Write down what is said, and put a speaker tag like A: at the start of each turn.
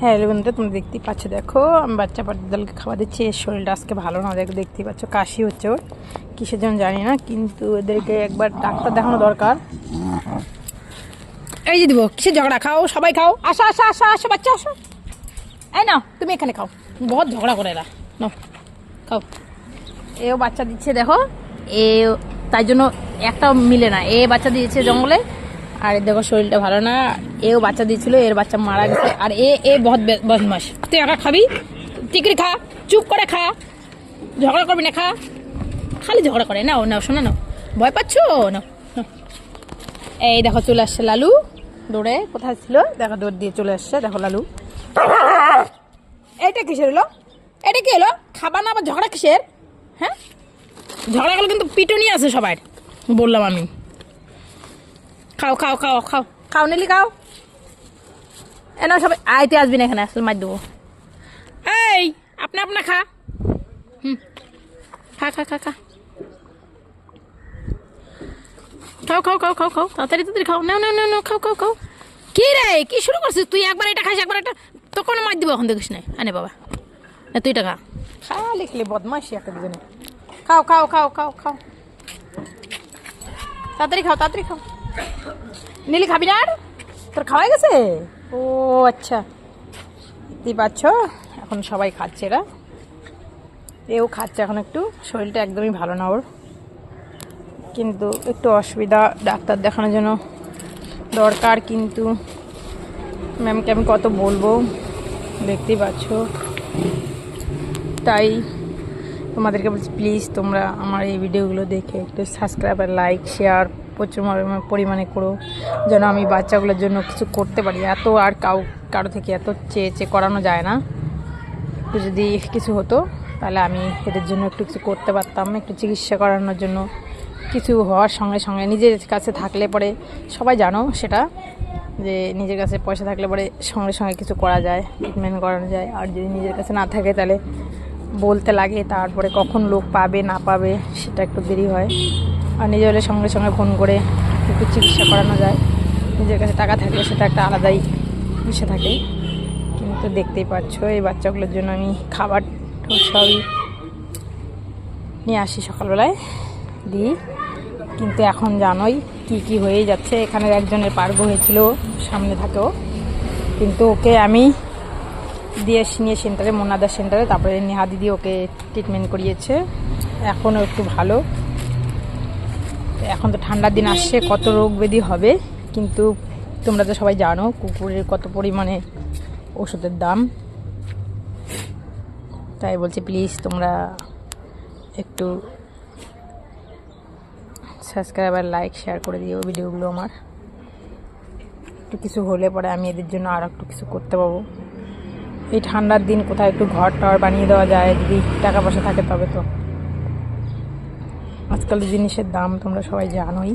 A: হ্যাঁ বন্ধুরা, তোমরা দেখতেই পাচ্ছ, দেখো আমি বাচ্চা পাখিদেরকে খাওয়া দিচ্ছি। এর শরীরটা আজকে ভালো না, দেখতেই পাচ্ছ কাশি হচ্ছে ওর, কিসের জন্য জানি না, কিন্তু এদেরকে একবার ডাক্তার দেখানো দরকার। এই যে দিব, কিসের ঝগড়া? খাও, সবাই খাও, আসো আসো আসো আসো বাচ্চা আসো। এই নাও, তুমি এখানে খাও, বহুত ঝগড়া করে এরা, নাও খাও। এও বাচ্চা দিচ্ছে, দেখো এ, তাই জন্য একটাও মিলে না। এ বাচ্চা দিয়েছে জঙ্গলে, আর দেখো শরীরটা ভালো না। এও বাচ্চা দিয়েছিল, এর বাচ্চা মারা গেছে। আর এ বহুত বদমাস। তুই একা খাবি? টিকরি খা, চুপ করে খা, ঝগড়া করবি না, খা। খালি ঝগড়া করে। নাও নাও শোনা, নাও, ভয় পাচ্ছ? নাও। এই দেখো চলে আসছে লালু দৌড়ে, কোথায় ছিল দেখো, দৌড় দিয়ে চলে আসছে, দেখো লালু। এইটা কিসের হলো? এটা কি হলো? খাবার না আবার ঝগড়া কিসের? হ্যাঁ, ঝগড়া করলে কিন্তু পিটুনি আছে সবার, বললাম আমি। খাও খাও খাও খাও খাও, নিলি খাও। এনা সবাই আইতে আসবি না এখানে, আসলে মার দেবো। এই আপনা আপনা খা, খা খা খা খা, খাও খাও খাও খাও খাও, তাড়াতাড়ি তাড়াতাড়ি খাও, নাও নাও নাও নাও, খাও খাও খাও। কি রে, কি শুরু করছিস তুই? একবার এটা খাস, একবার এটা, তো কোনো মার দিব এখন, দেখিস না। আনে বাবা, না তুই এটা খা। খা লিখলে বদমাইশি একটা দুজনে। খাও খাও খাও খাও খাও, তাড়াতাড়ি খাও তাড়াতাড়ি খাও। নীলি খাবি না আর? তোর খাওয়াই গেছে? ও আচ্ছা, দেখতেই পাচ্ছ এখন সবাই খাচ্ছে, এরা এও খাচ্ছে এখন। একটু শরীরটা একদমই ভালো না ওর, কিন্তু একটু অসুবিধা, ডাক্তার দেখানোর জন্য দরকার। কিন্তু ম্যামকে আমি কত বলবো, দেখতেই পাচ্ছ। তাই তোমাদেরকে বলছি, প্লিজ তোমরা আমার এই ভিডিওগুলো দেখে একটু সাবস্ক্রাইব আর লাইক শেয়ার প্রচুর পরিমাণে করো, যেন আমি বাচ্চাগুলোর জন্য কিছু করতে পারি। এত আর কারো থেকে এত চেয়ে করানো যায় না। তো যদি কিছু হতো তাহলে আমি এদের জন্য একটু কিছু করতে পারতাম, একটু চিকিৎসা করানোর জন্য। কিছু হওয়ার সঙ্গে সঙ্গে নিজের কাছে থাকলে পরে, সবাই জানো সেটা, যে নিজের কাছে পয়সা থাকলে পরে সঙ্গে সঙ্গে কিছু করা যায়, ট্রিটমেন্ট করানো যায়। আর যদি নিজের কাছে না থাকে তাহলে বলতে লাগে, তারপরে কখন লোক পাবে না পাবে সেটা একটু দেরি হয়। আর নিজে হলে সঙ্গে সঙ্গে ফোন করে একটু চিকিৎসা করানো যায়। নিজের কাছে টাকা থাকলে সেটা একটা আলাদাই বিষয় থাকে। কিন্তু দেখতেই পাচ্ছ এই বাচ্চাগুলোর জন্য আমি খাবার সবই নিয়ে আসি, সকালবেলায় দিই। কিন্তু এখন জানোই কি কি হয়ে যাচ্ছে। এখানে একজনের পার্গ হয়েছিল, সামনে থাকেও, কিন্তু ওকে আমি দিয়ে নিয়ে সেন্টারে, মোনাদার সেন্টারে, তারপরে নেহা দিদি ওকে ট্রিটমেন্ট করিয়েছে। এখনও একটু ভালো। এখন তো ঠান্ডার দিন আসছে, কত রোগ ব্যাধি হবে। কিন্তু তোমরা তো সবাই জানো কুকুরের কত পরিমাণে ওষুধের দাম। তাই বলছি প্লিজ তোমরা একটু সাবস্ক্রাইব আর লাইক শেয়ার করে দিও ভিডিওগুলো আমার। একটু কিছু হলে পরে আমি এদের জন্য আর একটু কিছু করতে পারবো। এই ঠান্ডার দিন কোথায় একটু ঘর টর বানিয়ে দেওয়া যায়, যদি টাকা পয়সা থাকে তবে। তো আজকাল জিনিসের দাম তোমরা সবাই জানোই।